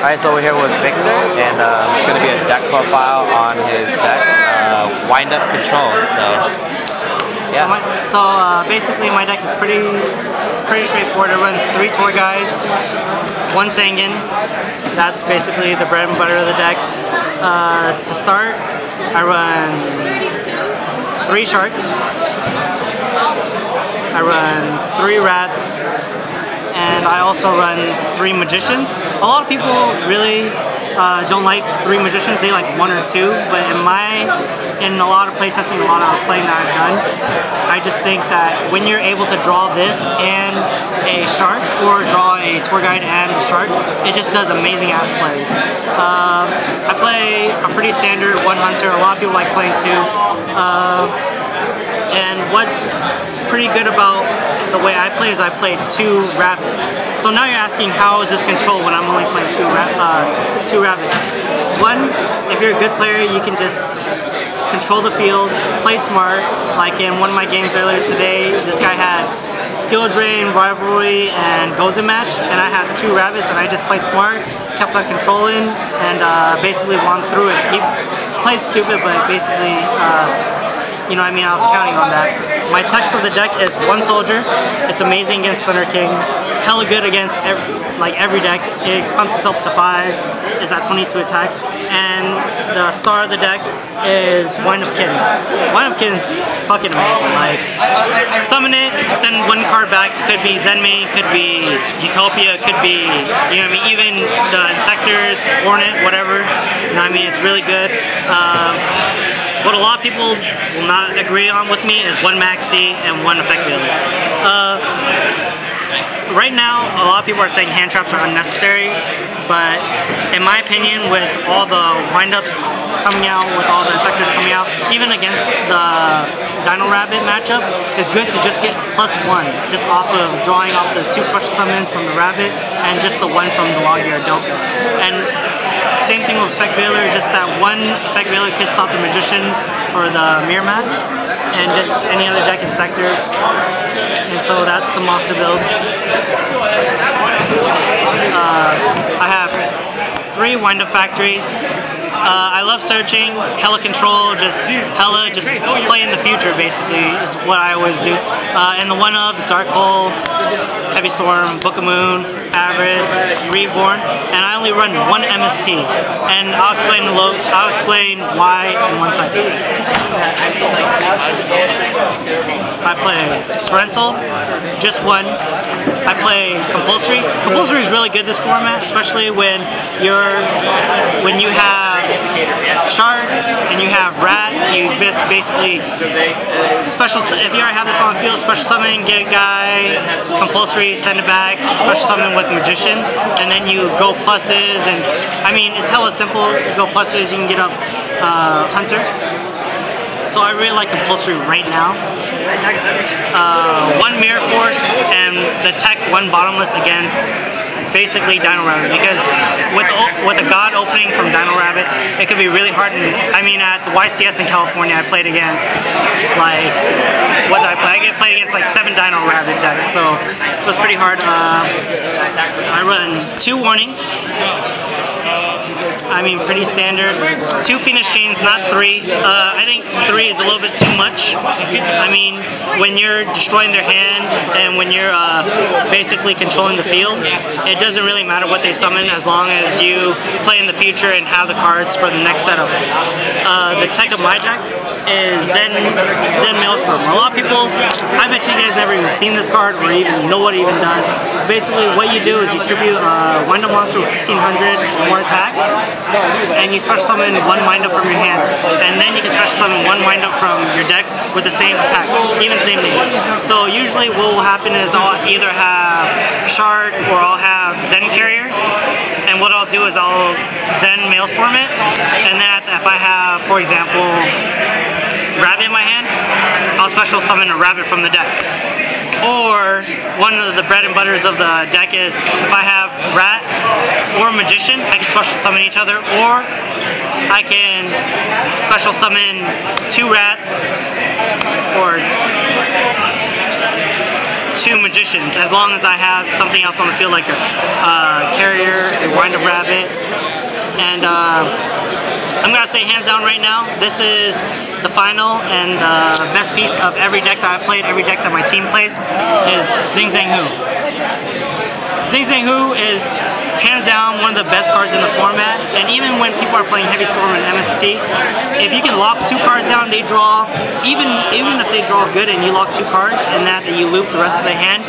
Alright, so we're here with Victor, and it's going to be a deck profile on his deck, wind-up control, so yeah. Basically my deck is pretty straightforward. It runs 3 tour guides, 1 Sangan. That's basically the bread and butter of the deck. To start, I run 3 sharks, I run 3 rats, and I also run 3 magicians. A lot of people really don't like 3 magicians, they like 1 or 2, but in a lot of playtesting, a lot of playing that I've done, I just think that when you're able to draw this and a shark, or draw a tour guide and a shark, it just does amazing ass plays. I play a pretty standard 1 hunter, a lot of people like playing 2. And what's pretty good about the way I play is I play 2 rabbit. So now you're asking, how is this control when I'm only playing 2 rabbits? 1, if you're a good player, you can just control the field, play smart. Like in one of my games earlier today, this guy had skill drain, rivalry, and goes in match, and I had 2 rabbits, and I just played smart, kept on controlling, and basically won through it. He played stupid, but basically, you know what I mean, I was counting on that. My text of the deck is 1 soldier. It's amazing against Thunder King. Hella good against every deck. It pumps itself to 5. It's at 22 attack. And the star of the deck is Wind Up Kitten. Wind Up Kitten's fucking amazing. Like, summon it, send 1 card back. Could be Zenmane, could be Utopia, could be, you know what I mean, even the Insectors, Hornet, whatever. You know what I mean, it's really good. What a lot of people will not agree on with me is 1 Maxi and 1 Effect Veiler. Right now, a lot of people are saying hand traps are unnecessary, but in my opinion, with all the windups coming out, with all the Insectors coming out, even against the Dino Rabbit matchup, it's good to just get +1, just off of drawing off the 2 special summons from the Rabbit and just the 1 from the Logia or Doka. And same thing with Effect Veiler, just that 1 Effect Veiler kicks off the Magician for the mirror match, and just any other deck Insectors. And so that's the monster build. I have 3 wind-up factories. I love searching, hella control, just play in the future basically is what I always do. And the 1-up, Dark Hole, Heavy Storm, Book of Moon, Avarice, Reborn, and I only run 1 MST. And I'll explain why in 1 second. I play Torrential, just 1. I play Compulsory. Compulsory is really good this format, especially when you have Shark and you have Rat. You just basically if you already have this on the field, special summon, get a guy, Compulsory, send it back, special summon with Magician, and then you go pluses, and I mean it's hella simple. You go pluses, you can get up Hunter. So I really like Compulsory right now. 1 Mirror Force and the tech 1 bottomless against basically Dino Rabbit, because with the God opening from Dino Rabbit, it could be really hard. I mean, at the YCS in California, I played against what did I play? I played against 7 Dino Rabbit decks, so it was pretty hard. I run 2 warnings. I mean, pretty standard. 2 Phoenix Chains, not 3. I think 3 is a little bit too much. I mean, when you're destroying their hand and when you're basically controlling the field, it doesn't really matter what they summon as long as you play in the future and have the cards for the next setup. The tech of my deck is Zen Maelstrom. A lot of people, I bet you guys never even seen this card or even know what it even does. Basically, what you do is you tribute a wind-up monster with 1500 or more attack, and you special summon 1 wind-up from your hand, and then you can special summon 1 wind-up from your deck with the same attack, even same name. So usually what will happen is I'll either have Shard or I'll have Zen Carrier, and what I'll do is I'll Zen Maelstrom it, and then if I have, for example, Rabbit in my hand, I'll special summon a Rabbit from the deck. Or one of the bread and butters of the deck is if I have Rat or Magician, I can special summon each other, or I can special summon 2 rats, or 2 magicians, as long as I have something else on the field like a carrier, a wind-up rabbit, and I'm gonna say hands down right now, this is the final and best piece of every deck that I've played, every deck that my team plays, is Zing Zang Hu. Zing Zang Hu is hands down one of the best cards in the format, and even when people are playing Heavy Storm and MST, if you can lock 2 cards down, they draw, even if they draw good and you lock 2 cards and that you loop the rest of the hand,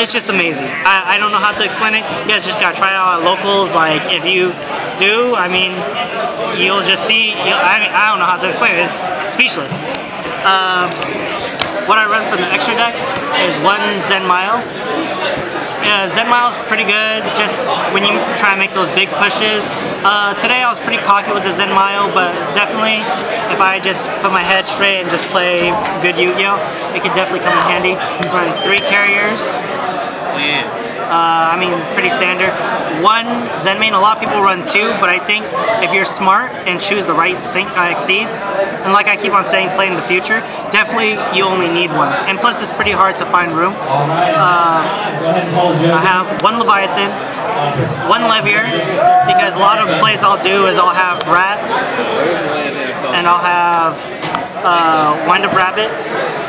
it's just amazing. I don't know how to explain it. You guys just gotta try it out at locals. Like, if you do, I mean, you'll just see, I don't know how to explain it. It's speechless. What I run from the extra deck is 1 Zen Mile. Yeah, Zen Mile's pretty good, just when you try and make those big pushes. Today I was pretty cocky with the Zen Mile, but definitely if I just put my head straight and just play good Yu-Gi-Oh, it could definitely come in handy. Run 3 carriers. I mean, pretty standard. 1 Zen main, a lot of people run 2, but I think if you're smart and choose the right exceeds, and like I keep on saying, play in the future, definitely you only need 1. And plus it's pretty hard to find room. I have 1 Leviathan, 1 Levier, because a lot of plays I'll do is I'll have Rat, and I'll have Wind-Up Rabbit,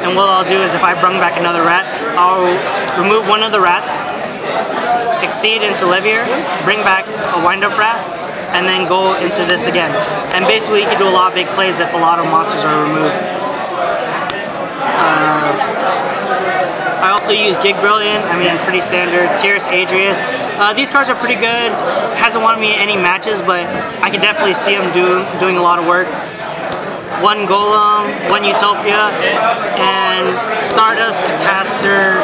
and what I'll do is if I bring back another Rat, I'll remove 1 of the Rats, exceed into Levier, bring back a Wind-Up Rat, and then go into this again. And basically you can do a lot of big plays if a lot of monsters are removed. I also use Gig Brilliant, I mean pretty standard. Tyrus Adrius. These cards are pretty good. Hasn't won me any matches, but I can definitely see him doing a lot of work. 1 Golem, 1 Utopia, and Stardust, Catastor,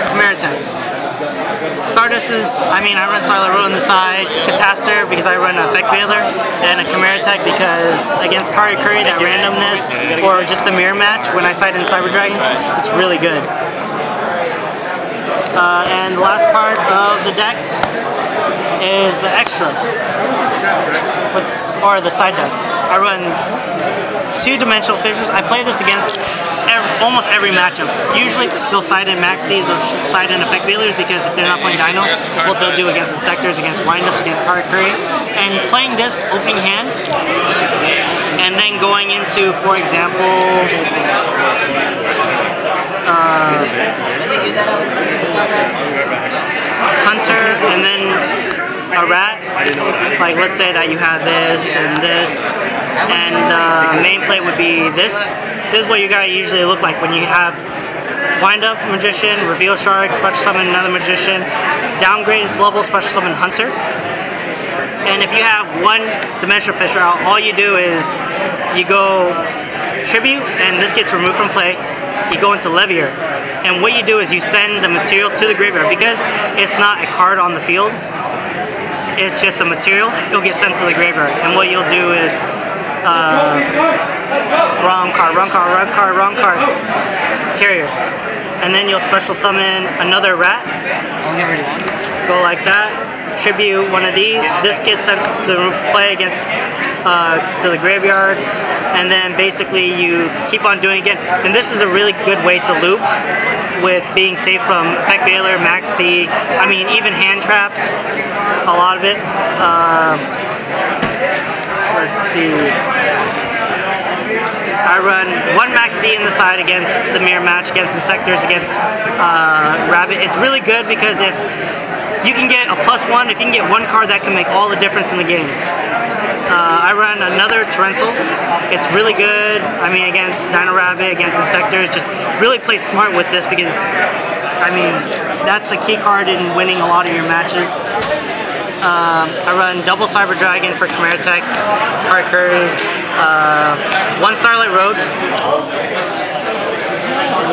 Chimera. Stardust is, I mean, I run Starlight Road on the side, Catastor because I run Effect Veiler, and a Chimera because against Kari Curry, that randomness, or just the mirror match when I side in Cyber Dragons, it's really good. And the last part of the deck is the extra, or the side deck. I run 2 Dimensional Fissures. I play this against almost every matchup. Usually they'll side in Maxis, they'll side in Effect Veilers because if they're not playing Dino, that's what they'll do against Insectors, against Windups, against Kari Curry. And playing this opening hand, and then going into, for example, Hunter, and then a Rat. Like, let's say that you have this and this, and main play would be this. This is what you guys usually look like when you have Wind-Up Magician, Reveal Shark, Special Summon another Magician, downgrade its level, Special Summon Hunter. And if you have 1 Dimensional Fissure out, all you do is you go Tribute, and this gets removed from play. You go into Levier, and what you do is you send the material to the graveyard. Because it's not a card on the field, it's just a material, it'll get sent to the graveyard. And what you'll do is wrong card, carrier. And then you'll special summon another Rat. Go like that, tribute 1 of these. This gets sent to play against to the graveyard, and then basically you keep on doing it again. And this is a really good way to loop with being safe from Effect Veiler, Maxi, I mean even hand traps, a lot of it. Let's see. I run 1 Maxi in the side against the mirror match, against Insectors, against Rabbit. It's really good because if you can get a +1, if you can get 1 card, that can make all the difference in the game. I run another Torrential. It's really good. I mean, against Dino Rabbit, against Insectors, just really play smart with this because, I mean, that's a key card in winning a lot of your matches. I run double Cyber Dragon for Chimera Tech, Kari Curry, 1 Starlight Road,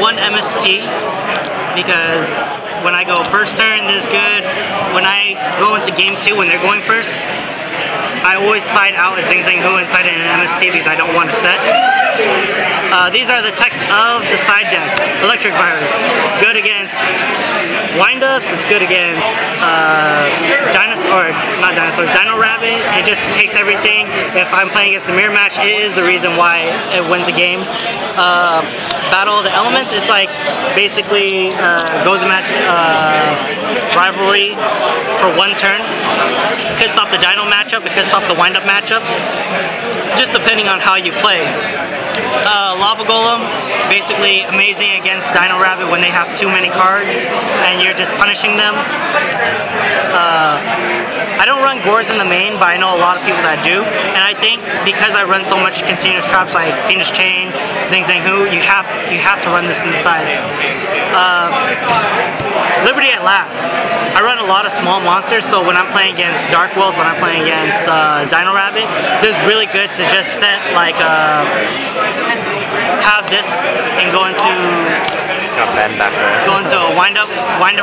1 MST, because when I go first turn, this is good. When I go into game 2, when they're going first, I always side out as Zing Zang Hu and side in an MST because I don't want to set. These are the techs of the side deck. Electric Virus, good against windups. It's good against Dino Rabbit. It just takes everything. If I'm playing against the mirror match, it is the reason why it wins a game. Battle of the Elements, it's like basically goes a match rivalry for one turn. Could stop the Dino matchup, it could stop the wind-up matchup, just depending on how you play. Lava Golem, basically amazing against Dino Rabbit when they have too many cards and you're just punishing them. I don't run Gores in the main, but I know a lot of people that do, and I think because I run so much continuous traps like Fiendish Chain, Zing Zang Hu, you have to run this in the side. Liberty at Last. I run a lot of small monsters, so when I'm playing against Dark Worlds, when I'm playing against Dino Rabbit, this is really good to just set like have this and go into a wind up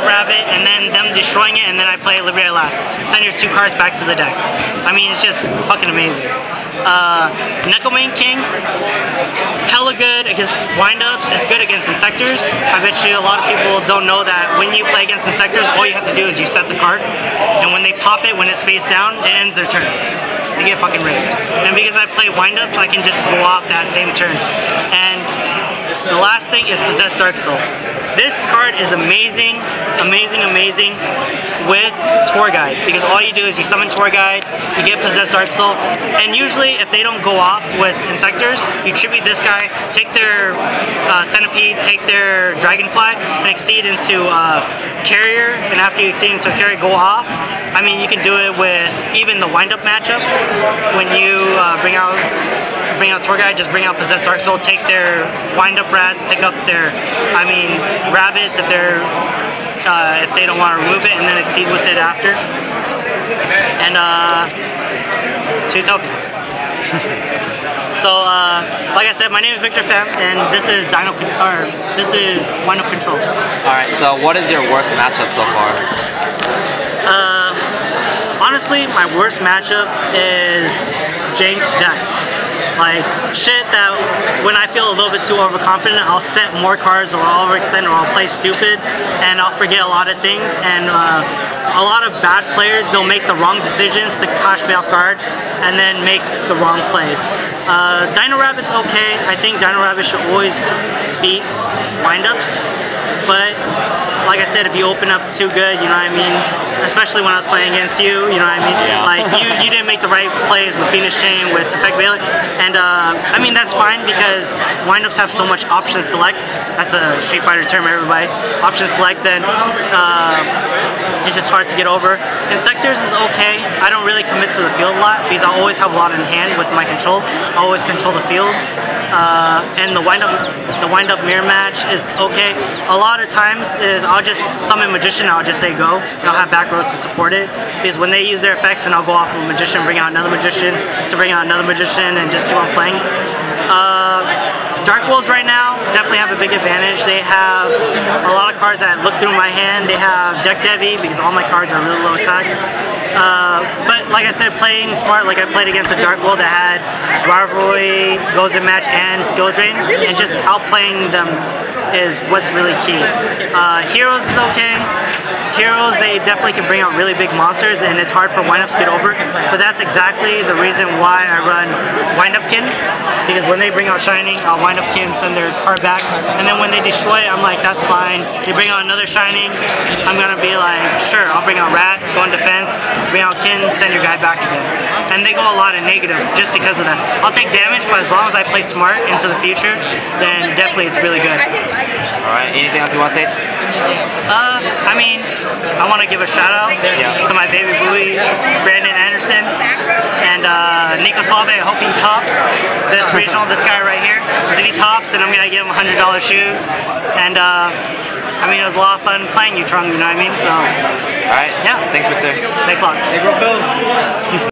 rabbit, and then them destroying it, and then I play Liberty at Last. Send your 2 cards back to the deck. I mean, it's just fucking amazing. Necomane King, hella good against windups. It's good against Insectors. I bet you a lot of people don't know that when you play against Insectors, all you have to do is you set the card, and when they pop it, when it's face down, it ends their turn. They get fucking raped. And because I play windups, I can just go off that same turn. And the last thing is Possessed Dark Soul. This card is amazing, amazing, amazing with Tour Guide, because all you do is you summon Tour Guide, you get Possessed Dark Soul, and usually if they don't go off with Insectors, you tribute this guy, take their Centipede, take their Dragonfly, and exceed into Carrier, and after you exceed into a Carrier, go off. I mean, you can do it with even the wind-up matchup. When you bring out Tour Guide, just bring out Possessed Dark Soul, take their wind-up rats, take up their, rabbits if they're if they don't want to remove it, and then exceed with it after. And 2 tokens. So, like I said, my name is Victor Pham, and this is Wind Up Control. All right. So, what is your worst matchup so far? Honestly, my worst matchup is jank decks. Like, shit that when I feel a little bit too overconfident, I'll set more cards, or I'll overextend, or I'll play stupid, and I'll forget a lot of things. And a lot of bad players, they'll make the wrong decisions to catch me off guard, and then make the wrong plays. Dino Rabbit's okay. I think Dino Rabbit should always beat windups, but like I said, if you open up too good, you know what I mean? Especially when I was playing against you, you know what I mean? Yeah. Like, you didn't make the right plays with Fiendish Chain, with Effect Veiler, and I mean, that's fine because windups have so much option select. That's a Street Fighter term, everybody. Option select, then it's just hard to get over. Insectors is okay. I don't really commit to the field a lot because I always have a lot in hand with my control. I always control the field. And the wind-up mirror match is okay. A lot of times is I'll just summon Magician, I'll just say go, and I'll have back row to support it. Because when they use their effects, then I'll go off of Magician, bring out another Magician, to bring out another Magician, and just keep on playing. Dark Wolves right now definitely have a big advantage. They have a lot of cards that look through my hand. They have Deck Devi because all my cards are really low attack. But like I said, playing smart, like I played against a Dark World that had Rivalry, Goes in Match, and Skill Drain, and just outplaying them is what's really key. Heroes is okay. Heroes, they definitely can bring out really big monsters, and it's hard for windups to get over, but that's exactly the reason why I run Wind-Up Kin, because when they bring out Shining, I'll Wind-Up Kin, send their card back, and then when they destroy it, I'm like, that's fine. They bring out another Shining, I'm gonna be like, sure, I'll bring out Rat, go on defense, bring out Kin, send your guy back again. And they go a lot in negative just because of that. I'll take damage, but as long as I play smart into the future, then definitely it's really good. Alright, anything else you want to say? I mean, I want to give a shout out to my baby boy, Brandon Anderson, and Nico Suave. I hope he tops this regional, this guy right here. Because if he tops, then I'm going to give him $100 shoes. And I mean, it was a lot of fun playing you, Trung, you know what I mean? So, alright, yeah. Thanks, Victor. Thanks a lot. Eggrollfilms.